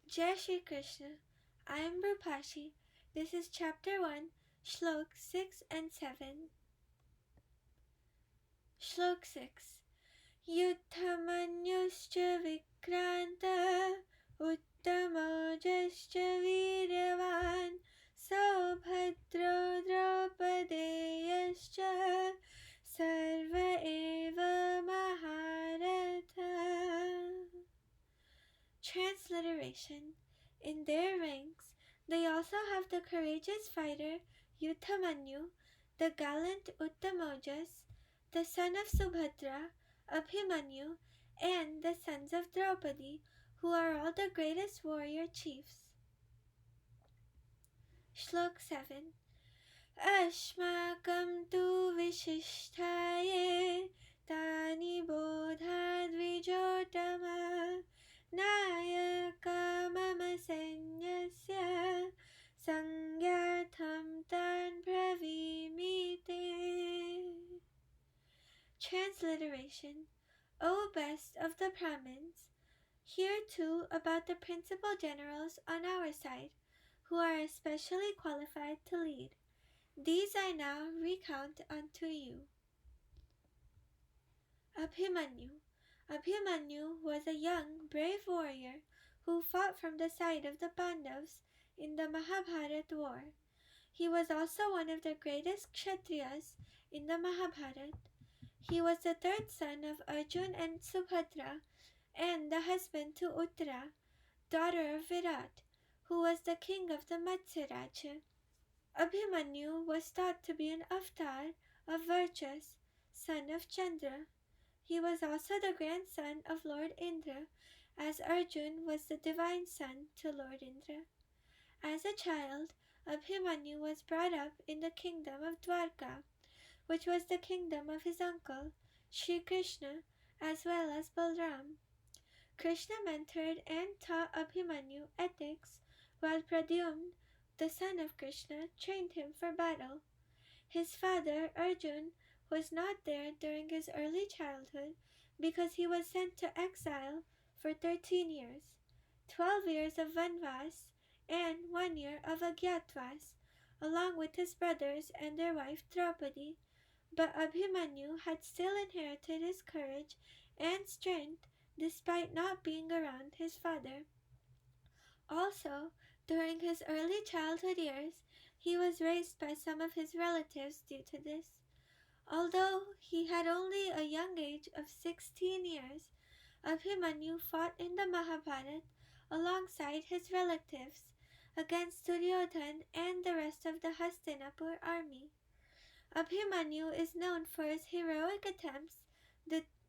Jai Shri Krishna. I am Rupashi. This is Chapter 1, Shlok 6 and 7. Shlok 6. Yudhamanyuscha vikranta Uttamaujas veeravan Saubhadro Draupadeyascha Sarva eva Maharatha. Transliteration. In their ranks, they also have the courageous fighter Yudhamanyu, the gallant Uttamaujas, the son of Subhadra, Abhimanyu, and the sons of Draupadi, who are all the greatest warrior chiefs. Shlok 7. Ashmakam tu vishishtaye tani bodhadvijotama Nayaka mama sanyasya sangyartham tan pravimite. Transliteration. O best of the Brahmins, hear too about the principal generals on our side, who are especially qualified to lead. These I now recount unto you. Abhimanyu. Abhimanyu was a young, brave warrior who fought from the side of the Pandavas in the Mahabharata war. He was also one of the greatest Kshatriyas in the Mahabharata. He was the third son of Arjun and Subhadra and the husband to Uttara, daughter of Virat, who was the king of the Matsya Rajya. Abhimanyu was thought to be an avatar of Varchas, son of Chandra. He was also the grandson of Lord Indra, as Arjun was the divine son to Lord Indra. As a child, Abhimanyu was brought up in the kingdom of Dwarka, which was the kingdom of his uncle, Sri Krishna, as well as Balram. Krishna mentored and taught Abhimanyu ethics, while Pradyumna, the son of Krishna, trained him for battle. His father, Arjun, was not there during his early childhood because he was sent to exile for 13 years, 12 years of Vanvas and 1 year of Agyatwas, along with his brothers and their wife Draupadi. But Abhimanyu had still inherited his courage and strength despite not being around his father. Also, during his early childhood years, he was raised by some of his relatives due to this. Although he had only a young age of 16 years, Abhimanyu fought in the Mahabharata alongside his relatives against Duryodhan and the rest of the Hastinapur army. Abhimanyu is known for his heroic attempts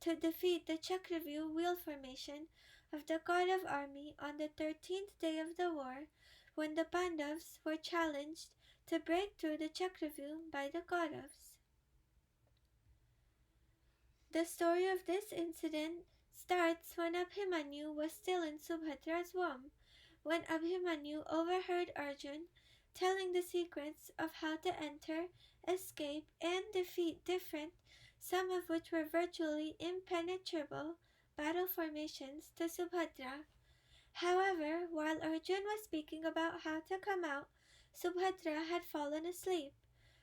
to defeat the Chakravyuh wheel formation of the god of army on the 13th day of the war, when the Pandavas were challenged to break through the Chakravyuh by the Kauravas. The story of this incident starts when Abhimanyu was still in Subhadra's womb, when Abhimanyu overheard Arjun telling the secrets of how to enter, escape, and defeat different, some of which were virtually impenetrable, battle formations to Subhadra. However, while Arjun was speaking about how to come out, Subhadra had fallen asleep,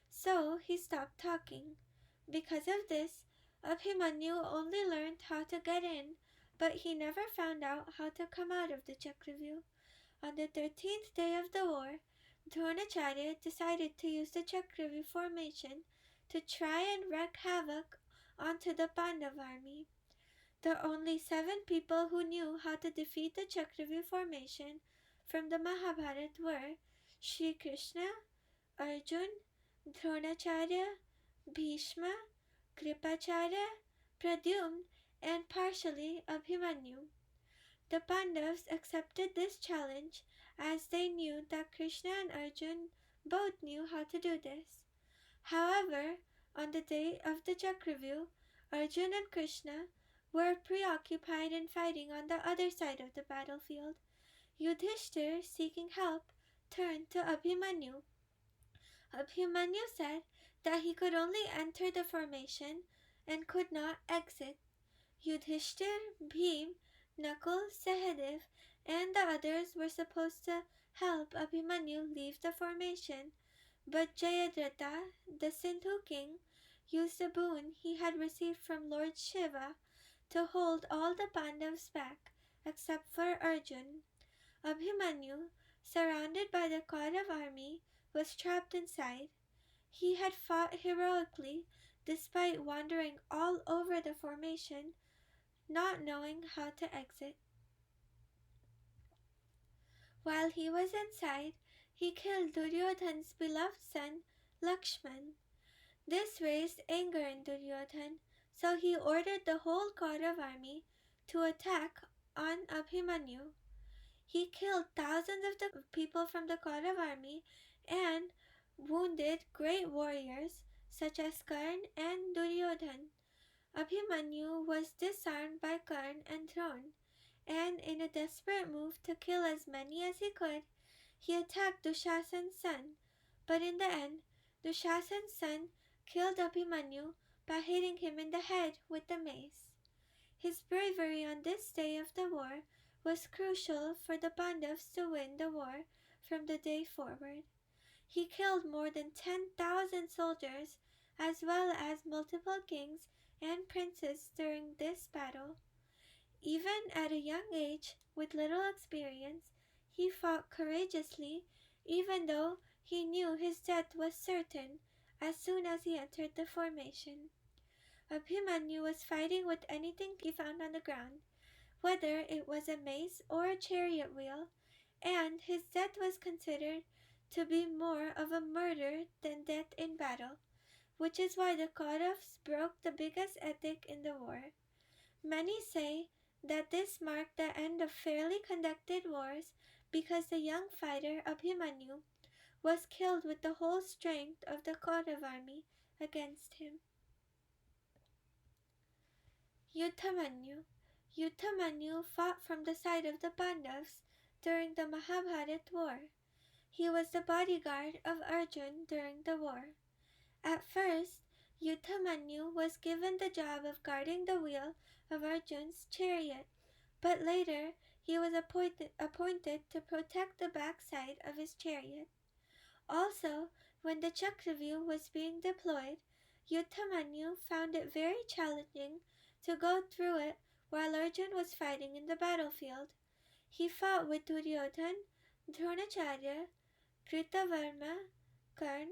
so he stopped talking. Because of this, Abhimanyu only learned how to get in, but he never found out how to come out of the Chakravyuh. On the 13th day of the war, Dronacharya decided to use the Chakravyuh formation to try and wreak havoc onto the Pandav army. The only 7 people who knew how to defeat the Chakravyuh formation from the Mahabharata were Shri Krishna, Arjun, Dronacharya, Bhishma, Kripacharya, Pradyumna, and partially Abhimanyu. The Pandavas accepted this challenge as they knew that Krishna and Arjun both knew how to do this. However, on the day of the Chakravyuh, Arjun and Krishna were preoccupied in fighting on the other side of the battlefield. Yudhishthir, seeking help, turned to Abhimanyu. Abhimanyu said that he could only enter the formation and could not exit. Yudhishthir, Bhim, Nakul, Sahadev, and the others were supposed to help Abhimanyu leave the formation. But Jayadratha, the Sindhu king, used a boon he had received from Lord Shiva to hold all the Pandavas back except for Arjun. Abhimanyu, surrounded by the Kaurav army, was trapped inside. He had fought heroically despite wandering all over the formation, not knowing how to exit. While he was inside, he killed Duryodhan's beloved son, Lakshman. This raised anger in Duryodhan, so he ordered the whole Kaurav army to attack on Abhimanyu. He killed thousands of the people from the Kaurav army and wounded great warriors such as Karn and Duryodhan. Abhimanyu was disarmed by Karn and thrown, and in a desperate move to kill as many as he could, he attacked Dushasan's son. But in the end, Dushasan's son killed Abhimanyu by hitting him in the head with a mace. His bravery on this day of the war was crucial for the Pandavas to win the war from the day forward. He killed more than 10,000 soldiers as well as multiple kings and princes during this battle. Even at a young age, with little experience, he fought courageously, even though he knew his death was certain as soon as he entered the formation. Abhimanyu was fighting with anything he found on the ground, whether it was a mace or a chariot wheel, and his death was considered to be more of a murder than death in battle, which is why the Kauravas broke the biggest ethic in the war. Many say that this marked the end of fairly conducted wars because the young fighter Abhimanyu was killed with the whole strength of the Kaurav army against him. Yudhamanyu fought from the side of the Pandavas during the Mahabharat war. He was the bodyguard of Arjun during the war. At first, Yudhamanyu was given the job of guarding the wheel of Arjun's chariot, but later he was appointed to protect the backside of his chariot. Also, when the Chakravyuh was being deployed, Yudhamanyu found it very challenging to go through it while Arjun was fighting in the battlefield. He fought with Duryodhan, Dronacharya, Kritavarma, Karn,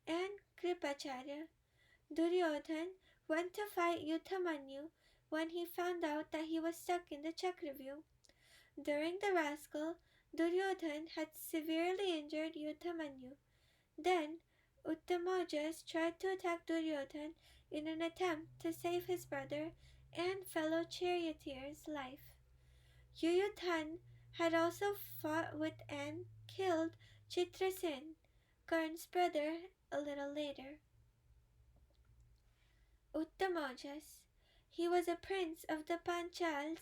and Kripacharya. Duryodhan went to fight Yudhamanyu when he found out that he was stuck in the Chakravyuh. During the wrestle, Duryodhan had severely injured Yudhamanyu. Then, Uttamaujas tried to attack Duryodhan in an attempt to save his brother and fellow charioteer's life. Yuyudhan had also fought with and killed Chitrasen, Karn's brother, a little later. Uttamaujas. He was a prince of the Panchals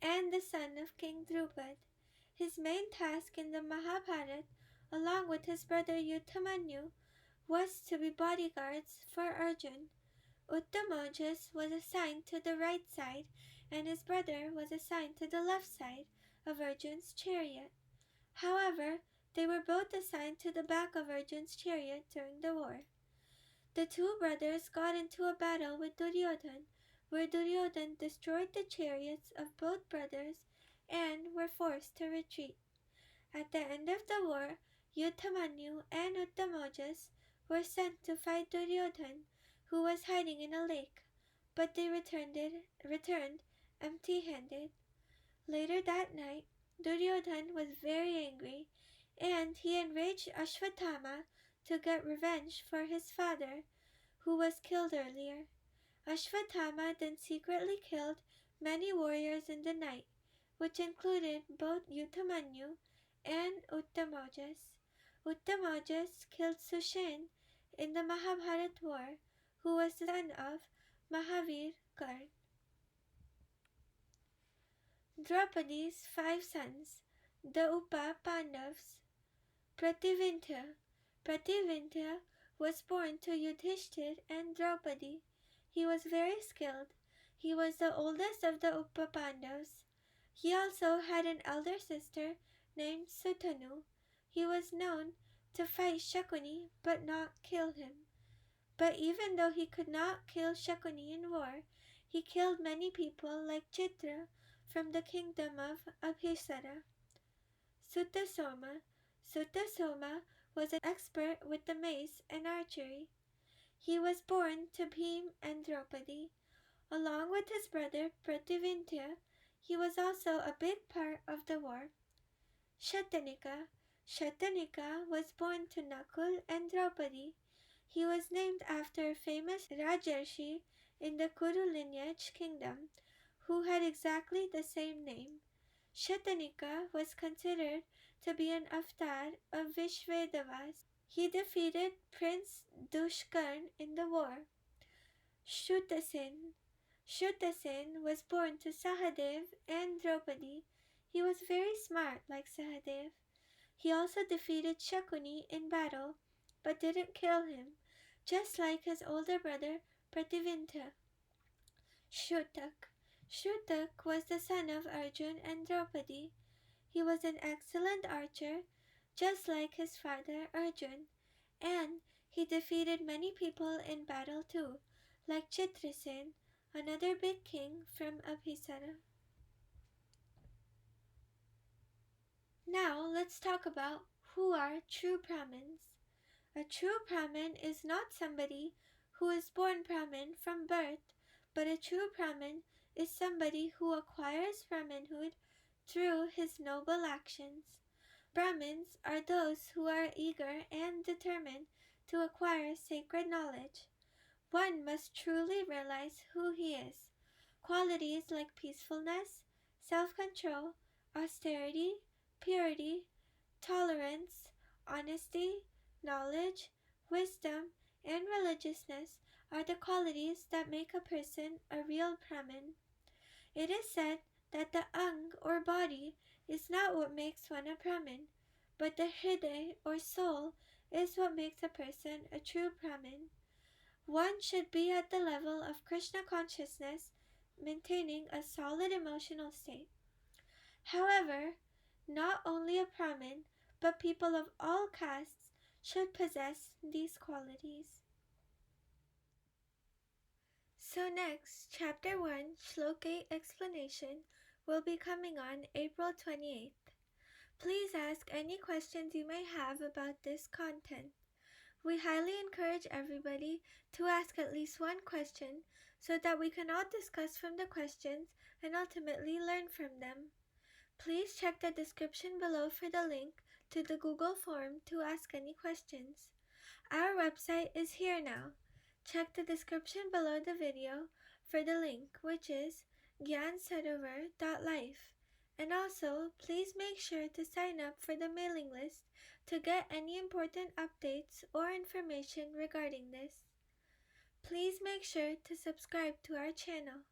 and the son of King Draupadi. His main task in the Mahabharat, along with his brother Yudhamanyu, was to be bodyguards for Arjun. Uttamaujas was assigned to the right side, and his brother was assigned to the left side of Arjun's chariot. However, they were both assigned to the back of Arjun's chariot during the war. The two brothers got into a battle with Duryodhan, where Duryodhan destroyed the chariots of both brothers and were forced to retreat. At the end of the war, Yudhamanyu and Uttamaujas were sent to fight Duryodhan, who was hiding in a lake, but they returned empty-handed. Later that night, Duryodhan was very angry, and he enraged Ashwatthama to get revenge for his father, who was killed earlier. Ashwatthama then secretly killed many warriors in the night, which included both Yudhamanyu and Uttamaujas. Uttamaujas killed Sushen in the Mahabharat war, who was the son of Mahavir Karn. Draupadi's 5 sons, the Upapandavas. Prativindya was born to Yudhishthir and Draupadi. He was very skilled. He was the oldest of the Upapandavas. He also had an elder sister named Sutanu. He was known to fight Shakuni but not kill him. But even though he could not kill Shakuni in war, he killed many people like Chitra from the kingdom of Abhisara. Sutasoma. Sutasoma was an expert with the mace and archery. He was born to Bhim and Draupadi. Along with his brother Prativindya, he was also a big part of the war. Shatanika. Shatanika was born to Nakul and Draupadi. He was named after a famous Rajarshi in the Kuru lineage kingdom who had exactly the same name. Shatanika was considered to be an avatar of Vishvedavas. He defeated Prince Dushkarn in the war. Shutasen. Shutasen was born to Sahadev and Draupadi. He was very smart like Sahadev. He also defeated Shakuni in battle, but didn't kill him, just like his older brother Prativinta. Shutak. Shutak was the son of Arjun and Draupadi. He was an excellent archer, just like his father Arjun, and he defeated many people in battle too, like Chitrasen, another big king from Abhisara. Now let's talk about who are true Brahmins. A true Brahmin is not somebody who is born Brahmin from birth, but a true Brahmin is somebody who acquires Brahminhood through his noble actions. Brahmins are those who are eager and determined to acquire sacred knowledge. One must truly realize who he is. Qualities like peacefulness, self-control, austerity, purity, tolerance, honesty, knowledge, wisdom, and religiousness are the qualities that make a person a real Brahmin. It is said that the ang or body is not what makes one a Brahmin, but the hriday or soul is what makes a person a true Brahmin. One should be at the level of Krishna consciousness, maintaining a solid emotional state. However, not only a Brahmin, but people of all castes should possess these qualities. So next, Chapter 1, Shloka explanation, will be coming on April 28th. Please ask any questions you may have about this content. We highly encourage everybody to ask at least one question so that we can all discuss from the questions and ultimately learn from them. Please check the description below for the link to the Google form to ask any questions. Our website is here now. Check the description below the video for the link, which is gyansarovar.life. And also, please make sure to sign up for the mailing list to get any important updates or information regarding this. Please make sure to subscribe to our channel.